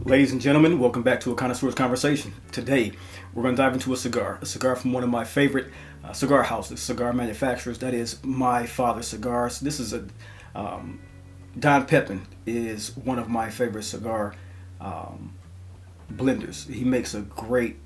Ladies and gentlemen, welcome back to a Connoisseur's Conversation. Today, we're going to dive into a cigar from one of my favorite cigar houses, cigar manufacturers. That is My Father Cigars. This is Don Pepin is one of my favorite cigar blenders. He makes a great,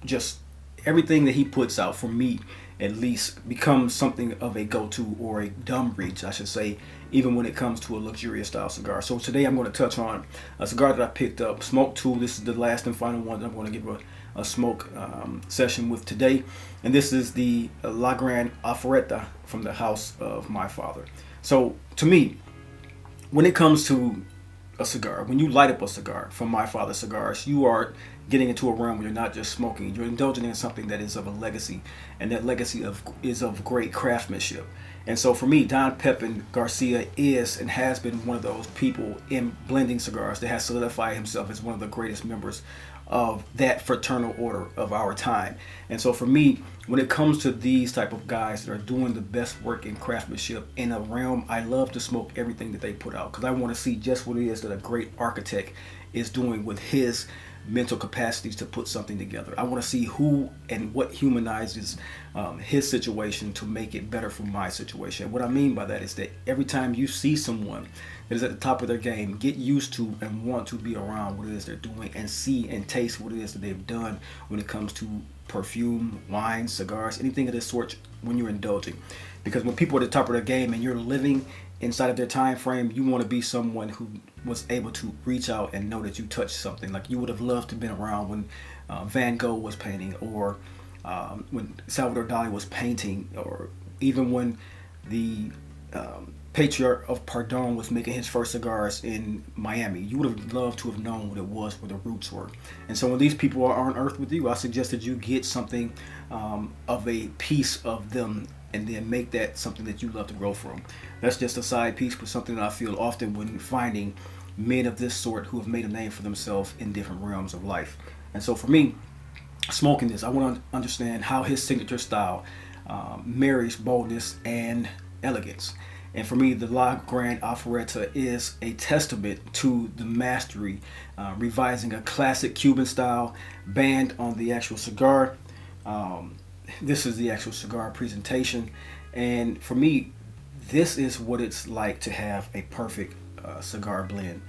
just everything that he puts out for me at least becomes something of a go-to or a dumb reach, I should say, even when it comes to a luxurious style cigar. So today I'm going to touch on a cigar that I picked up, Smoke Tool. This is the last and final one that I'm going to give a smoke session with today. And this is the La Gran Oferta from the house of my father. So to me, when it comes to a cigar, when you light up a cigar from My Father Cigars, you are getting into a realm where you're not just smoking, you're indulging in something that is of a legacy, and that legacy is of great craftsmanship. And so for me, Don Pepin Garcia is and has been one of those people in blending cigars that has solidified himself as one of the greatest members of that fraternal order of our time. And so for me, when it comes to these type of guys that are doing the best work in craftsmanship in a realm, I love to smoke everything that they put out, because I want to see just what it is that a great architect is doing with his mental capacities to put something together. I want to see who and what humanizes his situation to make it better for my situation. What I mean by that is that every time you see someone that is at the top of their game, get used to and want to be around what it is they're doing and see and taste what it is that they've done when it comes to perfume, wine, cigars, anything of this sort when you're indulging. Because when people are at the top of their game and you're living inside of their time frame, you want to be someone who was able to reach out and know that you touched something. Like you would have loved to have been around when Van Gogh was painting, or when Salvador Dali was painting, or even when the patriarch of Pardon was making his first cigars in Miami. You would have loved to have known what it was, where the roots were. And so when these people are on earth with you, I suggest that you get something of a piece of them, and then make that something that you love to grow from. That's just a side piece, but something that I feel often when finding men of this sort who have made a name for themselves in different realms of life. And so for me, smoking this, I want to understand how his signature style marries boldness and elegance. And for me, the La Gran Oferta is a testament to the mastery, revising a classic Cuban style band on the actual cigar. This is the actual cigar presentation, and for me, this is what it's like to have a perfect cigar blend.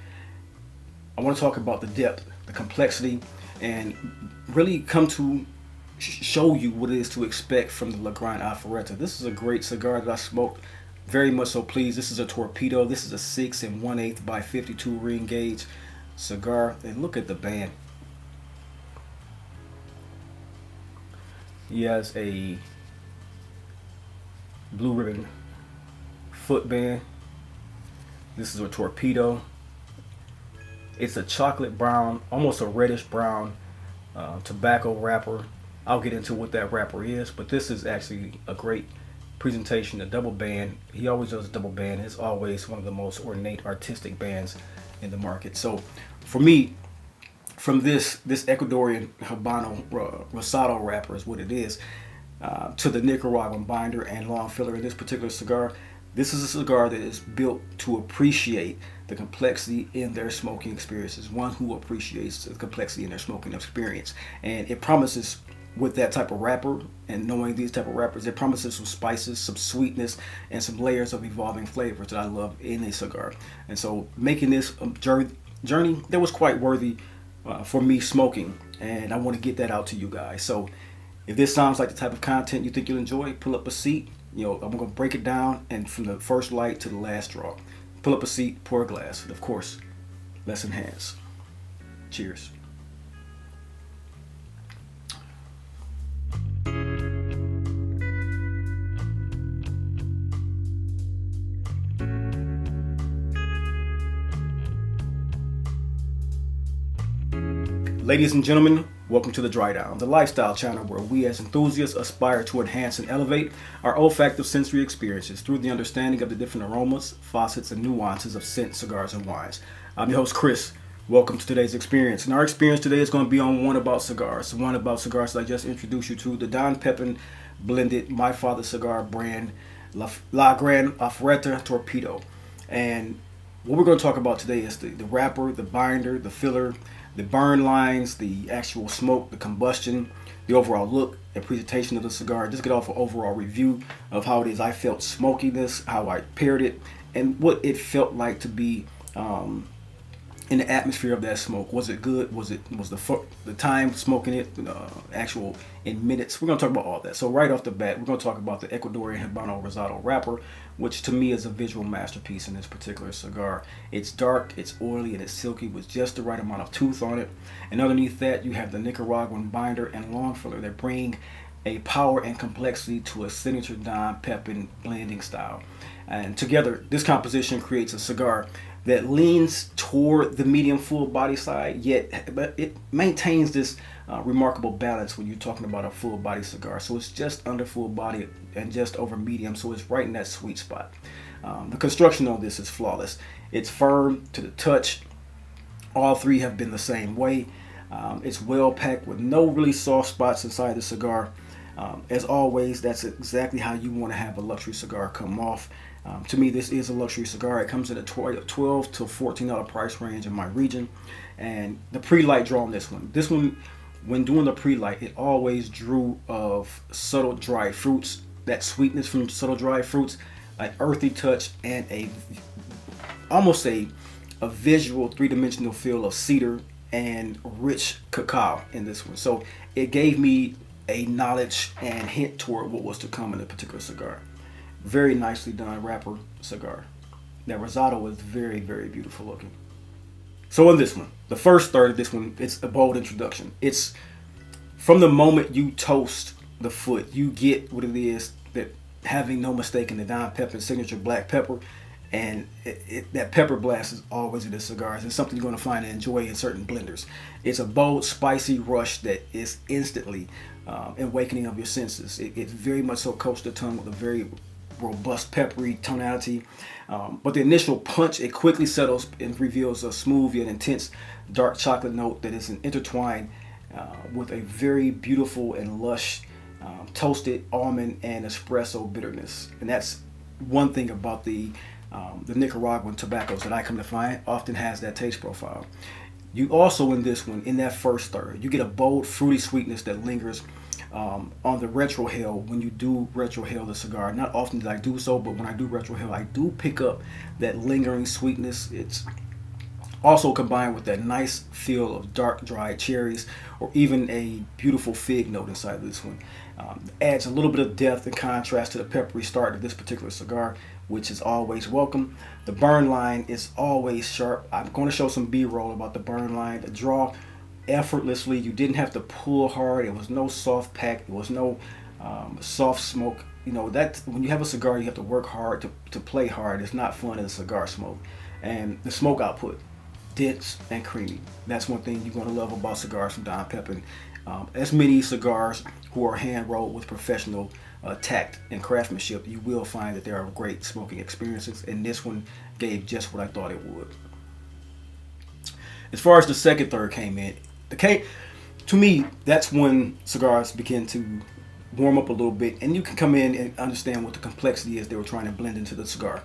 I want to talk about the depth, the complexity, and really come to show you what it is to expect from the La Gran Oferta. This is a great cigar that I smoked, very much so pleased. This is a Torpedo. This is a 6 1/8 by 52 ring gauge cigar, and look at the band. He has a blue ribbon footband. This is a Torpedo. It's a chocolate brown, almost a reddish brown tobacco wrapper. I'll get into what that wrapper is, but this is actually a great presentation, a double band. He always does a double band. It's always one of the most ornate artistic bands in the market. So for me, from this Ecuadorian Habano Rosado wrapper is what it is, to the Nicaraguan binder and long filler in this particular cigar, this is a cigar that is built to appreciate the complexity in their smoking experiences. One who appreciates the complexity in their smoking experience. And it promises, with that type of wrapper and knowing these type of wrappers, it promises some spices, some sweetness, and some layers of evolving flavors that I love in a cigar. And so making this journey that was quite worthy for me smoking, and I want to get that out to you guys. So if this sounds like the type of content you think you'll enjoy, pull up a seat. I'm going to break it down, and from the first light to the last draw. Pull up a seat, pour a glass, and of course, let's enhance. Cheers. Ladies and gentlemen, welcome to The Dry Down, the lifestyle channel where we as enthusiasts aspire to enhance and elevate our olfactive sensory experiences through the understanding of the different aromas, facets, and nuances of scent, cigars, and wines. I'm your host, Chris. Welcome to today's experience. And our experience today is going to be on one about cigars. One about cigars that I just introduced you to, the Don Pepin blended My Father cigar brand, La Gran Oferta Torpedo. And What we're going to talk about today is the wrapper, the binder, the filler, the burn lines, the actual smoke, the combustion, the overall look and presentation of the cigar. Just get off an overall review of how it is I felt smoking this, how I paired it, and what it felt like to be in the atmosphere of that smoke. Was it good? Was the time smoking it actual in minutes? We're going to talk about all that. So right off the bat, we're going to talk about the Ecuadorian Habano Rosado wrapper, which to me is a visual masterpiece in this particular cigar. It's dark, it's oily, and it's silky with just the right amount of tooth on it. And underneath that, you have the Nicaraguan binder and long filler that bring a power and complexity to a signature Don Pepin blending style. And together, this composition creates a cigar that leans toward the medium full body side, yet but it maintains this remarkable balance when you're talking about a full body cigar. So it's just under full body and just over medium, so it's right in that sweet spot. The construction on this is flawless. It's firm to the touch. All three have been the same way. It's well packed with no really soft spots inside the cigar. As always, that's exactly how you want to have a luxury cigar come off. To me, this is a luxury cigar. It comes in a $12 to $14 price range in my region. And the pre-light draw on this one, when doing the pre-light, it always drew of subtle dried fruits, that sweetness from subtle dried fruits, an earthy touch, and almost a visual three-dimensional feel of cedar and rich cacao in this one. So it gave me a knowledge and hint toward what was to come in a particular cigar. Very nicely done wrapper cigar. That Rosado is very, very beautiful looking. So in this one, the first third of this one, it's a bold introduction. It's from the moment you toast the foot, you get what it is, that having no mistake in the Don Pepin signature black pepper. And that pepper blast is always in the cigars. It's something you're going to find and enjoy in certain blenders. It's a bold, spicy rush that is instantly awakening of your senses. It's very much so coats the tongue with a very robust, peppery tonality. But the initial punch, it quickly settles and reveals a smooth yet intense dark chocolate note that is intertwined with a very beautiful and lush toasted almond and espresso bitterness. And that's one thing about the Nicaraguan tobaccos that I come to find often has that taste profile. You also in this one, in that first third, you get a bold fruity sweetness that lingers on the retrohale when you do retrohale the cigar. Not often did I do so, but when I do retrohale, I do pick up that lingering sweetness. It's also combined with that nice feel of dark dried cherries or even a beautiful fig note inside of this one. Adds a little bit of depth and contrast to the peppery start of this particular cigar, which is always welcome. The burn line is always sharp. I'm going to show some B-roll about the burn line. The draw effortlessly. You didn't have to pull hard. It was no soft pack. It was no soft smoke. You know, that when you have a cigar, you have to work hard to play hard. It's not fun in a cigar smoke. And the smoke output, dense and creamy. That's one thing you're going to love about cigars from Don Pepin. As many cigars who are hand rolled with professional tact and craftsmanship, you will find that there are great smoking experiences, and this one gave just what I thought it would. As far as the second third came in, to me, that's when cigars begin to warm up a little bit, and you can come in and understand what the complexity is they were trying to blend into the cigar.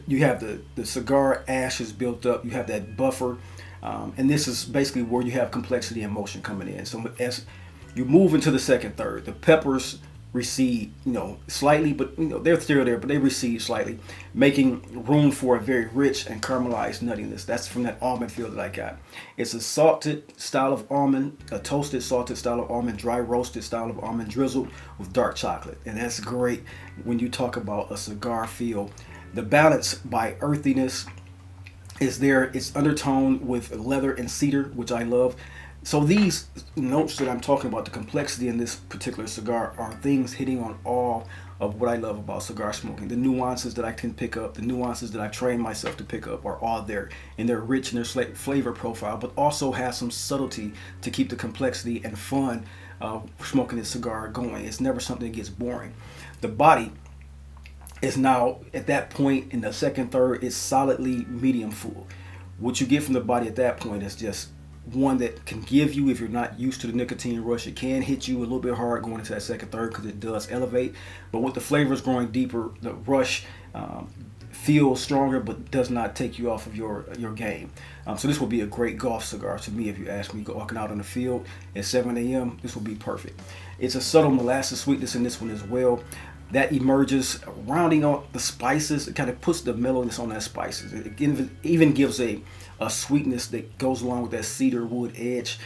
You have the cigar ashes built up, you have that buffer, and this is basically where you have complexity and motion coming in. So as you move into the second third, the peppers recede, slightly, but they're still there, but they recede slightly, making room for a very rich and caramelized nuttiness. That's from that almond feel that I got. It's a salted style of almond, a toasted salted style of almond, dry roasted style of almond drizzled with dark chocolate, and that's great when you talk about a cigar feel. The balance by earthiness is there. It's undertoned with leather and cedar, which I love. So these notes that I'm talking about, the complexity in this particular cigar, are things hitting on all of what I love about cigar smoking. The nuances that I can pick up, the nuances that I train myself to pick up are all there. And they're rich in their flavor profile, but also have some subtlety to keep the complexity and fun smoking this cigar going. It's never something that gets boring. The body is now, at that point in the second third, is solidly medium full. What you get from the body at that point is just one that can give you, if you're not used to the nicotine rush, it can hit you a little bit hard going into that second third because it does elevate. But with the flavors growing deeper, the rush feels stronger but does not take you off of your game. So this will be a great golf cigar to me if you ask me. Walking out on the field at 7 a.m., this will be perfect. It's a subtle molasses sweetness in this one as well. That emerges, rounding out the spices. It kind of puts the mellowness on that spices. It even gives a sweetness that goes along with that cedar wood edge,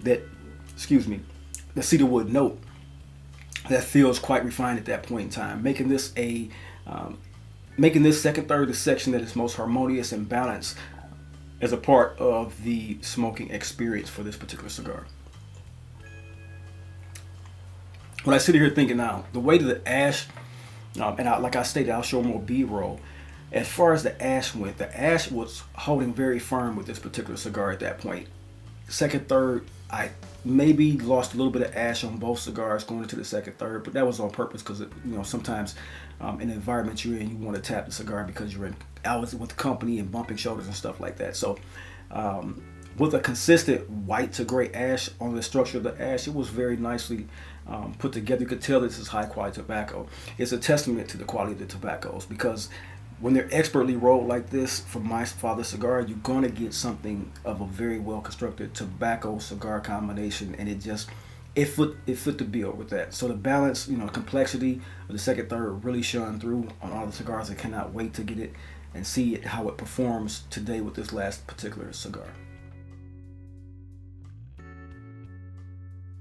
the cedar wood note that feels quite refined at that point in time, making this second third the section that is most harmonious and balanced as a part of the smoking experience for this particular cigar. When I sit here thinking now, the way that the ash, like I stated, I'll show more B-roll. As far as the ash went, the ash was holding very firm with this particular cigar at that point. Second, third, I maybe lost a little bit of ash on both cigars going into the second, third, but that was on purpose because sometimes in the environment you're in, you want to tap the cigar because you're out with the company and bumping shoulders and stuff like that. So with a consistent white to gray ash on the structure of the ash, it was very nicely put together. You could tell this is high quality tobacco. It's a testament to the quality of the tobaccos, because when they're expertly rolled like this from my father's cigar, you're going to get something of a very well constructed tobacco cigar combination, and it fit the bill with that. So the balance, complexity of the second, third really shone through on all the cigars. I cannot wait to get it and see how it performs today with this last particular cigar.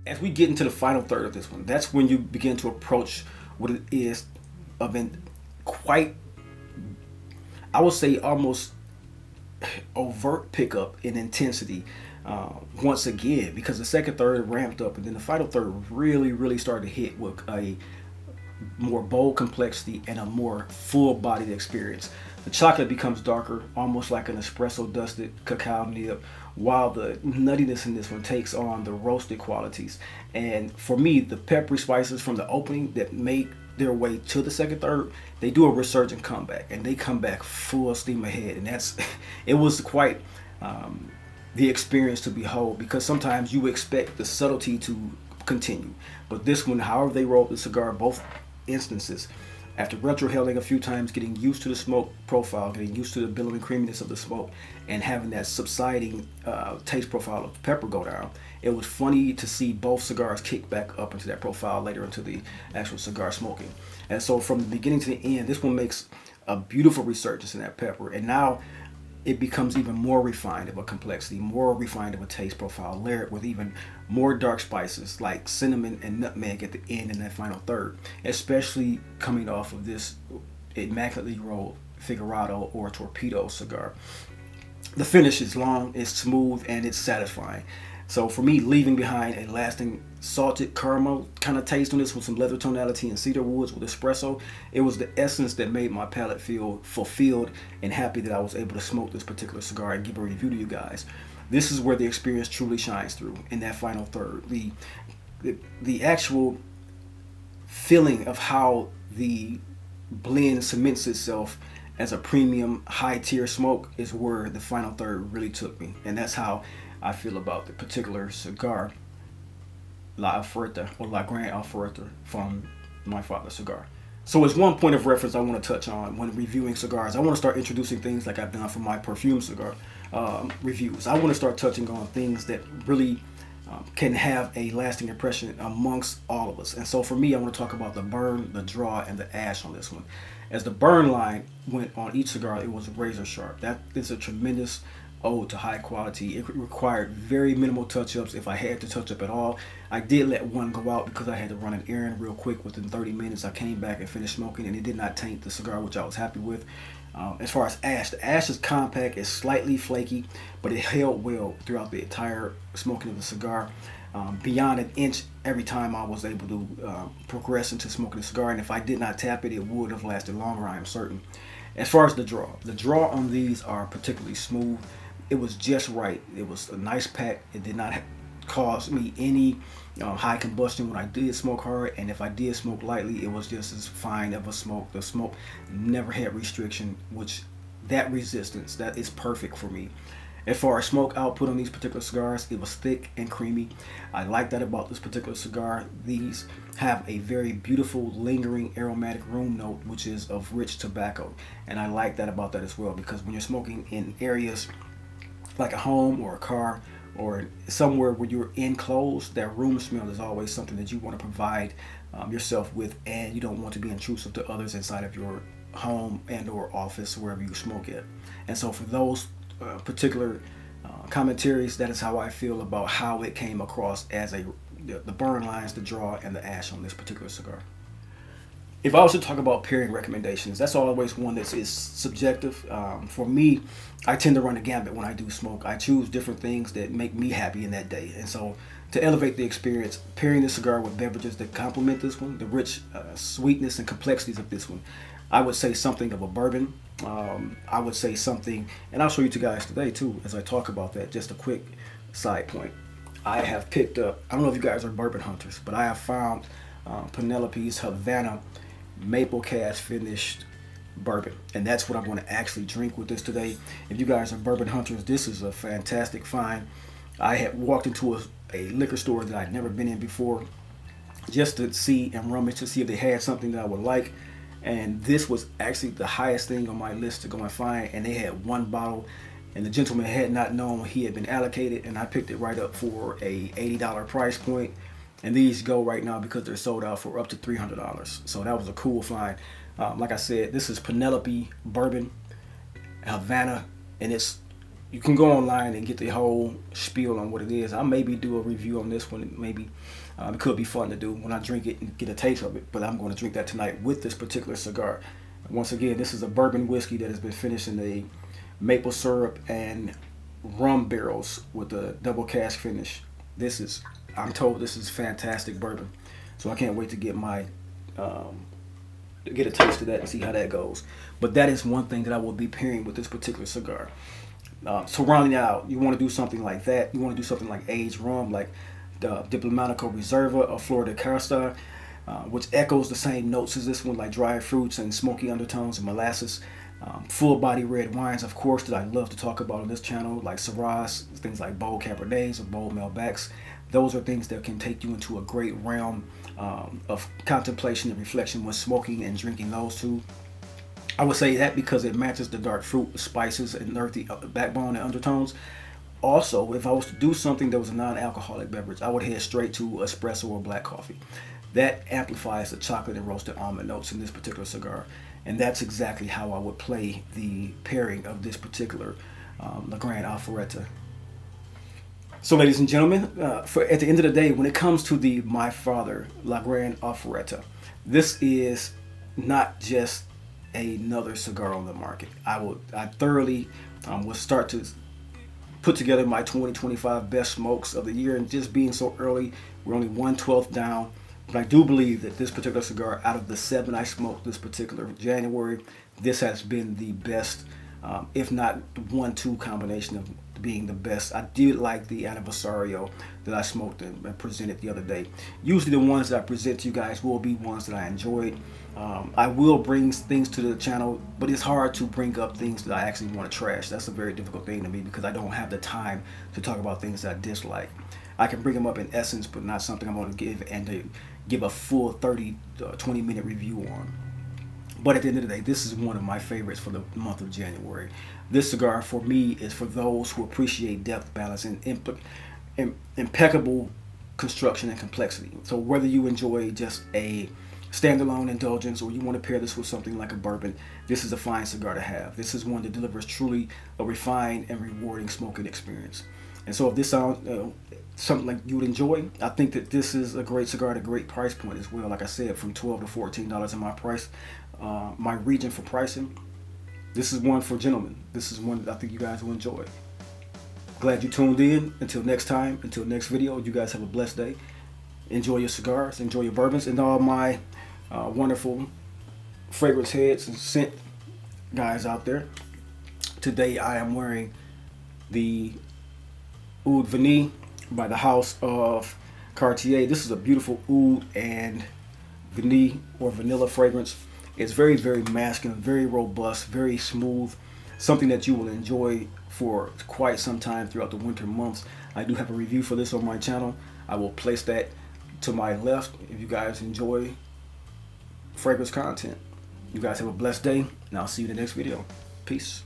As we get into the final third of this one, that's when you begin to approach what it is of quite, I would say, almost overt pickup in intensity once again, because the second third ramped up, and then the final third really started to hit with a more bold complexity and a more full-bodied experience. The chocolate becomes darker, almost like an espresso dusted cacao nib, while the nuttiness in this one takes on the roasted qualities. And for me, the peppery spices from the opening that make their way to the second, third, they do a resurgent comeback, and they come back full steam ahead. And it was quite the experience to behold, because sometimes you expect the subtlety to continue, but this one, however they rolled the cigar, both instances, after retrohaling a few times, getting used to the smoke profile, getting used to the billowing creaminess of the smoke, and having that subsiding taste profile of the pepper go down, it was funny to see both cigars kick back up into that profile later into the actual cigar smoking. And so from the beginning to the end, this one makes a beautiful resurgence in that pepper, and now it becomes even more refined of a complexity, more refined of a taste profile, layered with even more dark spices like cinnamon and nutmeg at the end in that final third, especially coming off of this immaculately rolled Figurado or Torpedo cigar. The finish is long, it's smooth, and it's satisfying. So for me, leaving behind a lasting salted caramel kind of taste on this with some leather tonality and cedar woods with espresso, it was the essence that made my palate feel fulfilled and happy that I was able to smoke this particular cigar and give a review to you guys. This is where the experience truly shines through in that final third. The actual feeling of how the blend cements itself as a premium high tier smoke is where the final third really took me, and that's how I feel about the particular cigar, La Oferta, or La Gran Oferta, from my father's cigar. So as one point of reference I want to touch on when reviewing cigars, I want to start introducing things like I've done for my perfume cigar reviews. I want to start touching on things that really can have a lasting impression amongst all of us. And so for me, I want to talk about the burn, the draw, and the ash on this one. As the burn line went on each cigar, it was razor sharp. That is a tremendous ode to high quality. It required very minimal touch-ups, if I had to touch up at all. I did let one go out because I had to run an errand real quick. Within 30 minutes I came back and finished smoking, and it did not taint the cigar, which I was happy with. As far as ash, the ash is compact, it's slightly flaky, but it held well throughout the entire smoking of the cigar, beyond an inch every time I was able to progress into smoking the cigar. And if I did not tap it, it would have lasted longer, I am certain. As far as the draw on these are particularly smooth. It was just right. It was a nice pack. It did not cause me any high combustion when I did smoke hard, and if I did smoke lightly, it was just as fine of a smoke. The smoke never had restriction, which that resistance, that is perfect for me. As far as smoke output on these particular cigars, it was thick and creamy. I like that about this particular cigar. These have a very beautiful lingering aromatic room note, which is of rich tobacco, and I like that about that as well, because when you're smoking in areas like a home or a car or somewhere where you're enclosed, that room smell is always something that you want to provide yourself with, and you don't want to be intrusive to others inside of your home and or office, wherever you smoke at. And so for those particular commentaries, that is how I feel about how it came across as the burn lines, the draw, and the ash on this particular cigar. If I was to talk about pairing recommendations, that's always one that is subjective. For me, I tend to run a gambit when I do smoke. I choose different things that make me happy in that day. And so to elevate the experience, pairing this cigar with beverages that complement this one, the rich sweetness and complexities of this one, I would say something of a bourbon. I would say something, and I'll show you two guys today too as I talk about that. Just a quick side point. I have picked up, I don't know if you guys are bourbon hunters, but I have found Penelope's Havana maple cask finished bourbon, and that's what I'm going to actually drink with this today. If you guys are bourbon hunters, this is a fantastic find. I had walked into a liquor store that I'd never been in before, just to see and rummage to see if they had something that I would like, and this was actually the highest thing on my list to go and find, and they had one bottle, and the gentleman had not known he had been allocated, and I picked it right up for a $80 price point. And these go right now because they're sold out for up to $300. So that was a cool find. Like I said, this is Penelope Bourbon Havana, and you can go online and get the whole spiel on what it is. I'll maybe do a review on this one. Maybe it could be fun to do when I drink it and get a taste of it. But I'm going to drink that tonight with this particular cigar. Once again, this is a bourbon whiskey that has been finished in the maple syrup and rum barrels with a double cask finish. I'm told this is fantastic bourbon, so I can't wait to get get a taste of that and see how that goes. But that is one thing that I will be pairing with this particular cigar. So rounding out, you want to do something like that. You want to do something like aged rum, like the Diplomatico Reserva of Florida Carsta, which echoes the same notes as this one, like dried fruits and smoky undertones and molasses. Full-body red wines, of course, that I love to talk about on this channel, like Syrahs, things like bold Cabernets or bold Malbecs. Those are things that can take you into a great realm of contemplation and reflection when smoking and drinking those two. I would say that because it matches the dark fruit, spices, and earthy backbone and undertones. Also, if I was to do something that was a non-alcoholic beverage, I would head straight to espresso or black coffee. That amplifies the chocolate and roasted almond notes in this particular cigar. And that's exactly how I would play the pairing of this particular Gran Oferta. So, ladies and gentlemen, at the end of the day, when it comes to the My Father La Gran Oferta, this is not just another cigar on the market. I thoroughly will start to put together my 2025 best smokes of the year, and just being so early, we're only 1/12 down. But I do believe that this particular cigar, out of the 7 I smoked this particular January, this has been the best, if not the 1-2 combination of being the best. I did like the Anniversario that I smoked and presented the other day. Usually the ones that I present to you guys will be ones that I enjoyed. I will bring things to the channel, but it's hard to bring up things that I actually want to trash. That's a very difficult thing to me because I don't have the time to talk about things that I dislike. I can bring them up in essence, but not something I'm going to give a full 20-minute review on. But at the end of the day, this is one of my favorites for the month of January. This cigar, for me, is for those who appreciate depth, balance, and impeccable construction and complexity. So whether you enjoy just a standalone indulgence or you want to pair this with something like a bourbon, this is a fine cigar to have. This is one that delivers truly a refined and rewarding smoking experience. And so if this sounds something like you would enjoy, I think that this is a great cigar at a great price point as well. Like I said, from $12 to $14 in my region for pricing. This is one for gentlemen. This is one that I think you guys will enjoy. Glad you tuned in. Until next time, until next video, you guys have a blessed day. Enjoy your cigars, enjoy your bourbons, and all my wonderful fragrance heads and scent guys out there. Today I am wearing the Oud Vanille by the House of Cartier. This is a beautiful oud and vanille or vanilla fragrance. It's very, very masculine, very robust, very smooth. something that you will enjoy for quite some time throughout the winter months. I do have a review for this on my channel. I will place that to my left if you guys enjoy fragrance content. You guys have a blessed day, and I'll see you in the next video. Peace.